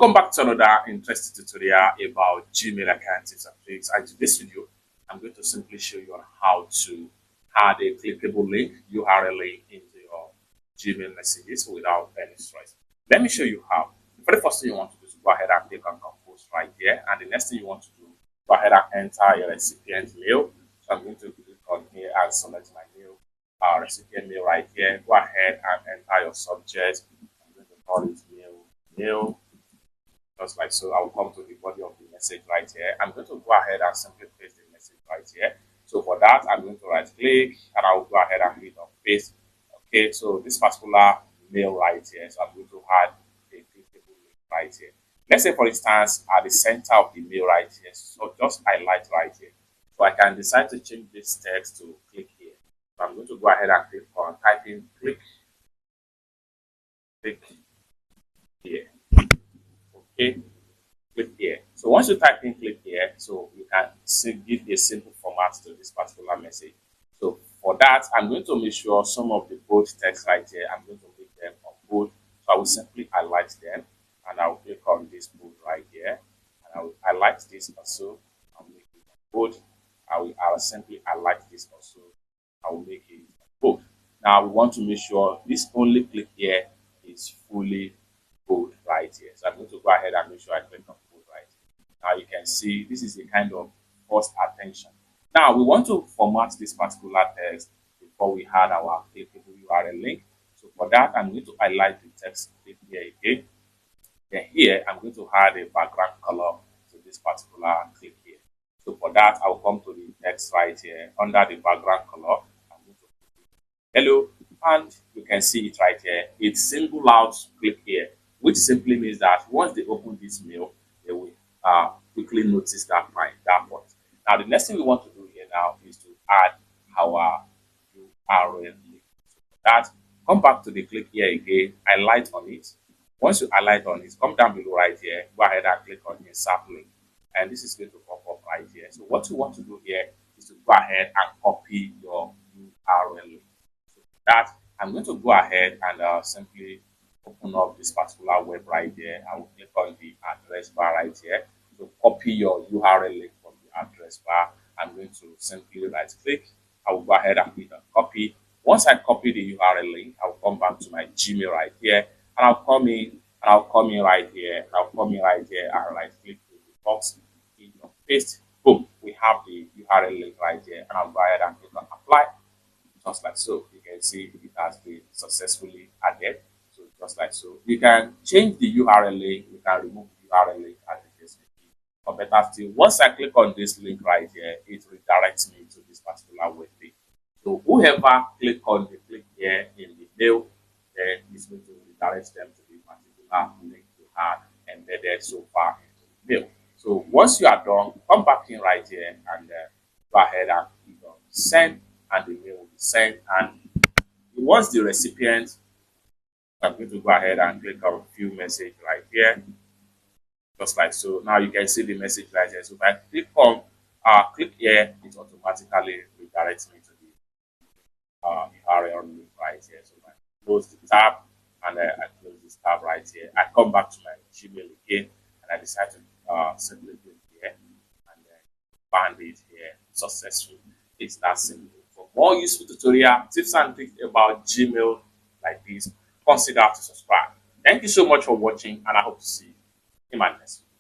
Welcome back to another interesting tutorial about Gmail account tips and tricks. And in this video, I'm going to simply show you on how to add a clickable link, URL link into your Gmail messages without any stress. Let me show you how. The very first thing you want to do is go ahead and click on compose right here. And the next thing you want to do, go ahead and enter your recipient mail. So I'm going to click on here and select my mail, recipient mail right here. Go ahead and enter your subject. I'm going to call it mail. Just like so, I will come to the body of the message right here. I'm going to go ahead and simply paste the message right here. So for that, I'm going to right click and I will go ahead and click on paste. Okay, so this particular mail right here, so I'm going to add a clickable link right here. Let's say, for instance, at the center of the mail right here, so just highlight right here. So I can decide to change this text to click here. So I'm going to go ahead and click on typing click here. Okay, click here. So once you type in click here, so you can give a simple format to this particular message. So for that, I'm going to make sure some of the bold text right here, I'm going to make them on bold. So I will simply highlight them and I will click on this bold right here. And I will highlight this also. I'll make it bold. I will simply highlight this also. I will make it bold. Now we want to make sure this only click here is fully bold right here. So I'm going to go ahead and make sure I click on bold right here. Now you can see this is a kind of first attention. Now we want to format this particular text before we add our clickable URL link. So for that, I'm going to highlight the text click here again. Then here, I'm going to add a background color to this particular click here. So for that, I'll come to the text right here under the background color. I'm going to put hello, and you can see it right here. It's single out click here, which simply means that once they open this mail, they will quickly notice that point. Now, the next thing we want to do here now is to add our URL link. So for that, come back to the click here again, highlight on it. Once you highlight on it, come down below right here, go ahead and click on insert link. And this is going to pop up right here. So what you want to do here is to go ahead and copy your URL link. So for that, I'm going to go ahead and simply open up this particular web right here. I will click on the address bar right here. So copy your URL link from the address bar. I'm going to simply right click. I will go ahead and click on copy. Once I copy the URL link, I'll come back to my Gmail right here. And I'll come in right here. And right click in the box, click on paste. Boom, we have the URL link right here. And I'll go ahead and click on apply. Just like so. You can see it has been successfully added. So just like so. You can change the URL link, you can remove the URL link as the case may be. Or better still, once I click on this link right here, it redirects me to this particular web page. So whoever click on the link here in the mail, then it's going to redirect them to the particular link you have embedded so far into the mail. So once you are done, come back in right here and go ahead and click on send, and the mail will be sent. And once the recipient, I'm going to go ahead and click on view message right here, just like so. Now you can see the message right here. So if I click here, it automatically redirects me to the URL link right here. So I close the tab and I close this tab right here. I come back to my Gmail again and I decide to simply click here and find it here successful. It's that simple. For more useful tutorial tips and tricks about Gmail like this, consider to subscribe. Thank you so much for watching, and I hope to see you in my next video.